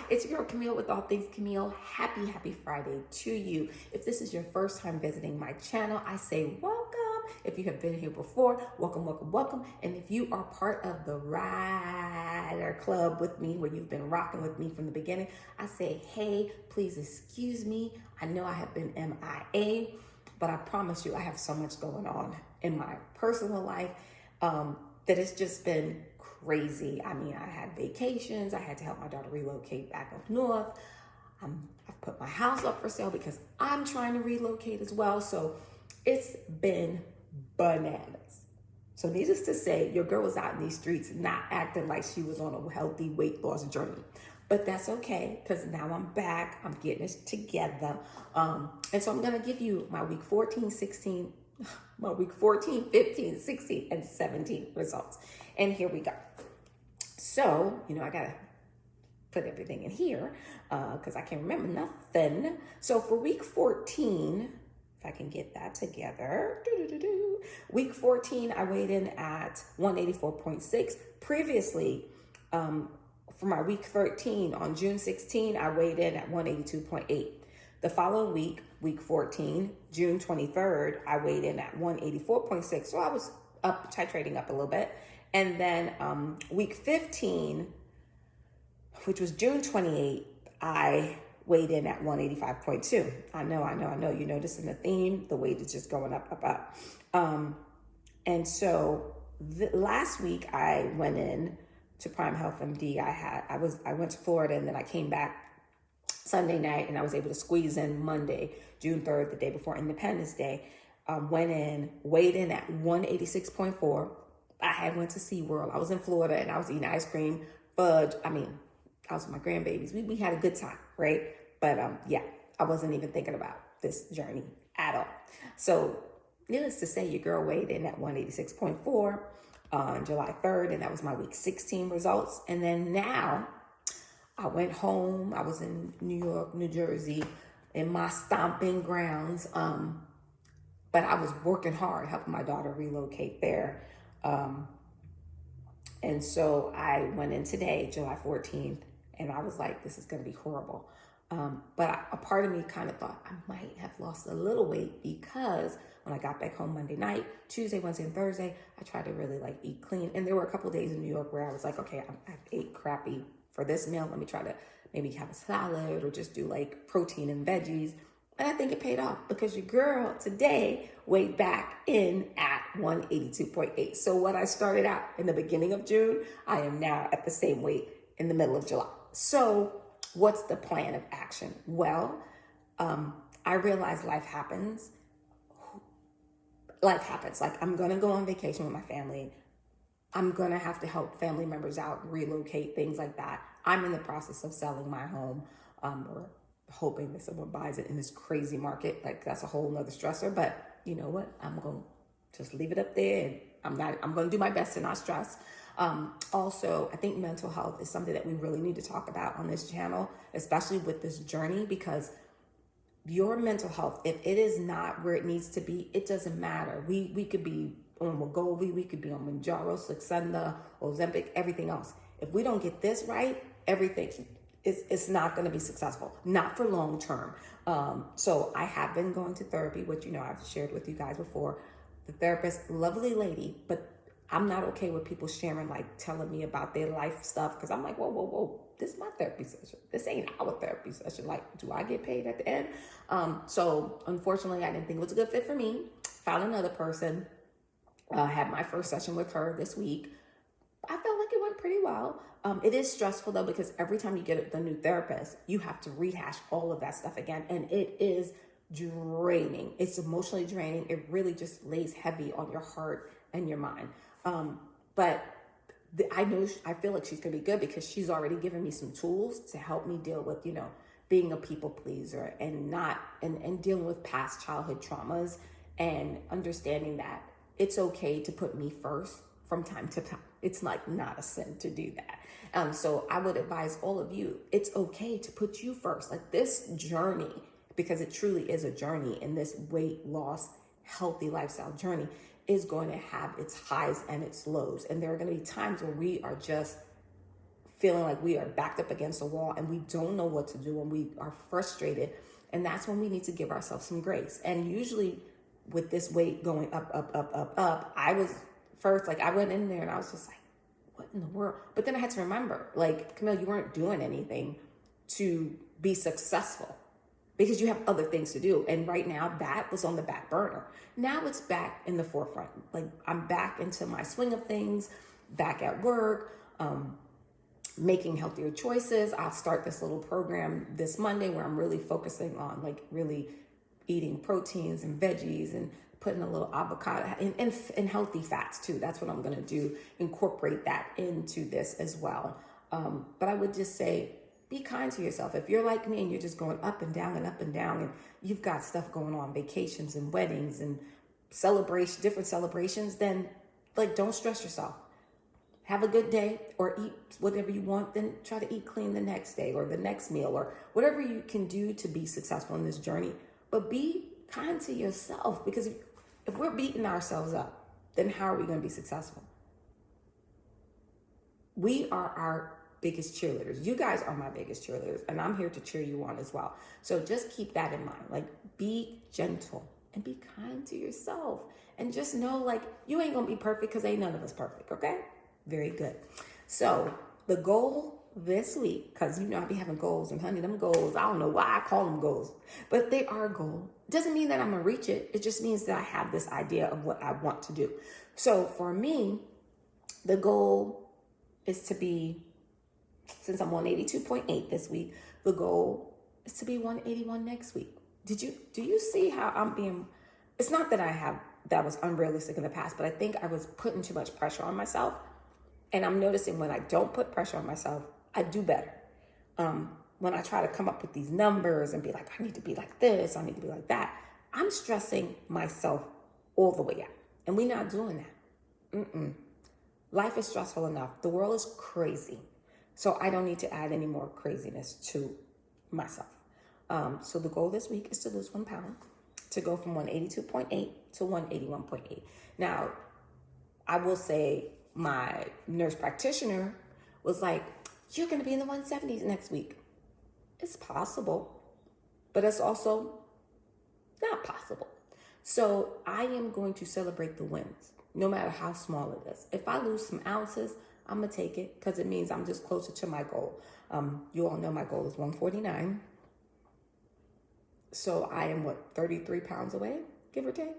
It's your girl Camille with All Things Camille. Happy Friday to you. If this is your first time visiting my channel, I say welcome. If you have been here before, welcome. And if you are part of the Rider Club with me, where you've been rocking with me from the beginning, I say, hey, please excuse me. I know I have been MIA, but I promise you I have so much going on in my personal life that it's just been crazy. I mean, I had vacations. I had to help my daughter relocate back up north. I've put my house up for sale because I'm trying to relocate as well. So it's been bananas. So needless to say, your girl was out in these streets not acting like she was on a healthy weight loss journey. But that's okay, because now I'm back. I'm getting it together. And so I'm going to give you my week 14, 16, my week 14, 15, 16, and 17 results. And here we go. So, I got to put everything in here because I can't remember nothing. So for week 14, if I can get that together, week 14, I weighed in at 184.6. Previously, for my week 13, on June 16, I weighed in at 182.8. The following week, week 14, June 23rd, I weighed in at 184.6. So I was titrating up a little bit. And then week 15, which was June 28th, I weighed in at 185.2. I know. You're noticing the theme. The weight is just going up. And so last week I went in to Prime Health MD. I went to Florida, and then I came back Sunday night, and I was able to squeeze in Monday, June 3rd, the day before Independence Day. Went in, weighed in at 186.4. I went to SeaWorld. I was in Florida, and I was eating ice cream, fudge. I was with my grandbabies. We had a good time, right? But I wasn't even thinking about this journey at all. So needless to say, your girl weighed in at 186.4 on July 3rd, and that was my week 16 results. And then now I went home. I was in New York, New Jersey, in my stomping grounds. But I was working hard, helping my daughter relocate there. And so I went in today, July 14th, and I was like, this is going to be horrible. But a part of me kind of thought I might have lost a little weight, because when I got back home Monday night, Tuesday, Wednesday, and Thursday, I tried to really eat clean. And there were a couple of days in New York where I was like, okay, I ate crappy for this meal. Let me try to maybe have a salad or just do protein and veggies. And I think it paid off, because your girl today weighed back in at 182.8. So what I started out in the beginning of June, I am now at the same weight in the middle of July. So what's the plan of action? Well, I realize life happens. I'm going to go on vacation with my family. I'm going to have to help family members out, relocate, things like that. I'm in the process of selling my home, or hoping that someone buys it in this crazy market. That's a whole nother stressor. But you know what? I'm going to just leave it up there, and I'm going to do my best to not stress. Also, I think mental health is something that we really need to talk about on this channel, especially with this journey, because your mental health, if it is not where it needs to be, it doesn't matter. We could be on Wegovy, we could be on Mounjaro, Saxenda, Ozempic, everything else. If we don't get this right, everything it's not going to be successful, not for long term. So I have been going to therapy, which I've shared with you guys before. The therapist, lovely lady, but I'm not okay with people sharing, telling me about their life stuff, because I'm like, whoa, this is my therapy session. This ain't our therapy session. Do I get paid at the end? So unfortunately, I didn't think it was a good fit for me. Found another person. Had my first session with her this week. I felt like it went pretty well. It is stressful though, because every time you get the new therapist, you have to rehash all of that stuff again. And it is draining. It's emotionally draining. It really just lays heavy on your heart and your mind. But I feel like she's going to be good, because she's already given me some tools to help me deal with, being a people pleaser and dealing with past childhood traumas, and understanding that it's okay to put me first from time to time. It's not a sin to do that. So I would advise all of you, it's okay to put you first. This journey, because it truly is a journey, in this weight loss, healthy lifestyle journey, is going to have its highs and its lows. And there are going to be times where we are just feeling like we are backed up against a wall and we don't know what to do and we are frustrated. And that's when we need to give ourselves some grace. And usually with this weight going up, I was first, like I went in there and I was just like, what in the world? But then I had to remember, like, Camille, you weren't doing anything to be successful because you have other things to do. And right now that was on the back burner. Now it's back in the forefront. Like I'm back into my swing of things, back at work, making healthier choices. I'll start this little program this Monday where I'm really focusing on like really eating proteins and veggies and putting a little avocado and healthy fats too. That's what I'm going to do. Incorporate that into this as well. But I would just say, be kind to yourself. If you're like me and you're just going up and down and up and down and you've got stuff going on, vacations and weddings and different celebrations, then like don't stress yourself. Have a good day or eat whatever you want, then try to eat clean the next day or the next meal or whatever you can do to be successful in this journey. But be kind to yourself, because if we're beating ourselves up, then how are we going to be successful? We are our biggest cheerleaders. You guys are my biggest cheerleaders, and I'm here to cheer you on as well. So just keep that in mind. Like, be gentle and be kind to yourself. And just know, like, you ain't going to be perfect because ain't none of us perfect, okay? Very good. So the goal this week, because you know I be having goals, and honey, them goals, I don't know why I call them goals, but they are goals. Doesn't mean that I'm going to reach it. It just means that I have this idea of what I want to do. So for me, the goal is to be, since I'm 182.8 this week, the goal is to be 181 next week. Do you see how I'm being, it's not that that was unrealistic in the past, but I think I was putting too much pressure on myself. And I'm noticing when I don't put pressure on myself, I do better. When I try to come up with these numbers and be like, I need to be like this, I need to be like that, I'm stressing myself all the way out. And we're not doing that. Life is stressful enough. The world is crazy. So I don't need to add any more craziness to myself. So the goal this week is to lose 1 pound, to go from 182.8 to 181.8. Now, I will say my nurse practitioner was like, you're going to be in the 170s next week. It's possible, but it's also not possible. So I am going to celebrate the wins, no matter how small it is. If I lose some ounces, I'm going to take it because it means I'm just closer to my goal. You all know my goal is 149. So I am, 33 pounds away, give or take?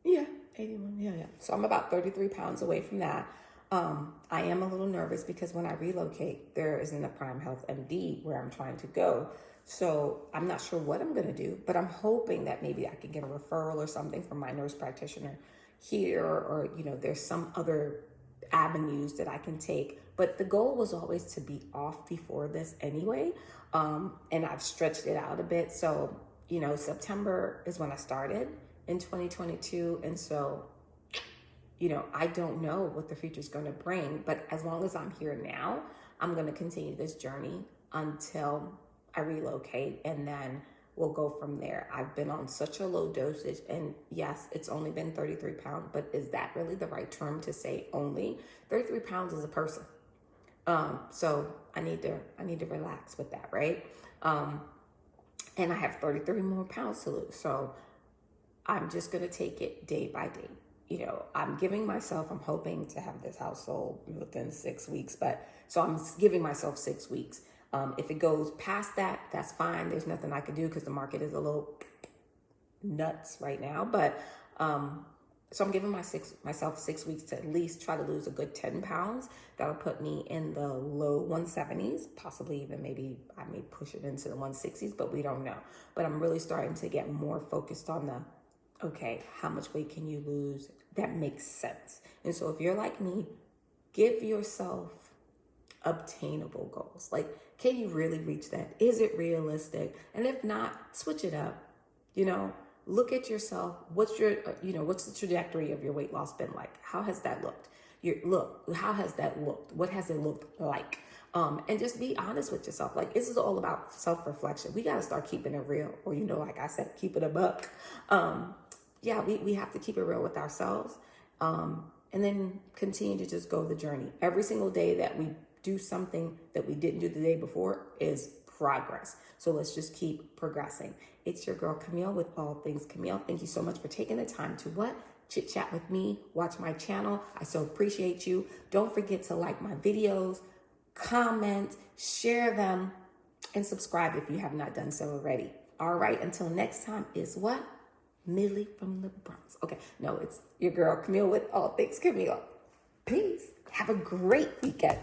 Yeah, 81, yeah. So I'm about 33 pounds away from that. I am a little nervous because when I relocate, there isn't a Prime Health MD where I'm trying to go. So I'm not sure what I'm going to do, but I'm hoping that maybe I can get a referral or something from my nurse practitioner here, or, there's some other avenues that I can take. But the goal was always to be off before this anyway. And I've stretched it out a bit. So, September is when I started in 2022. And so, I don't know what the future is going to bring, but as long as I'm here now, I'm going to continue this journey until I relocate, and then we'll go from there. I've been on such a low dosage, and yes, it's only been 33 pounds, but is that really the right term to say only? 33 pounds is a person. So I need to relax with that, right? And I have 33 more pounds to lose. So I'm just going to take it day by day. I'm hoping to have this house sold within 6 weeks, so I'm giving myself 6 weeks. If it goes past that, that's fine. There's nothing I can do because the market is a little nuts right now. But so I'm giving myself 6 weeks to at least try to lose a good 10 pounds. That'll put me in the low 170s, possibly even maybe I may push it into the 160s, but we don't know. But I'm really starting to get more focused on okay, how much weight can you lose that makes sense? And so if you're like me, give yourself obtainable goals. Like, can you really reach that? Is it realistic? And if not, switch it up. Look at yourself. What's the trajectory of your weight loss been like? How has that looked? How has that looked? What has it looked like? And just be honest with yourself. Like, this is all about self-reflection. We got to start keeping it real, or, like I said, keep it a buck. We have to keep it real with ourselves. And then continue to just go the journey. Every single day that we do something that we didn't do the day before is progress. So let's just keep progressing. It's your girl Camille with All Things Camille. Thank you so much for taking the time to what? Chit chat with me, watch my channel. I so appreciate you. Don't forget to like my videos, comment, share them, and subscribe if you have not done so already. All right, until next time is what? Millie from the Bronx. Okay, no, it's your girl Camille with All Things Camille. Peace. Have a great weekend.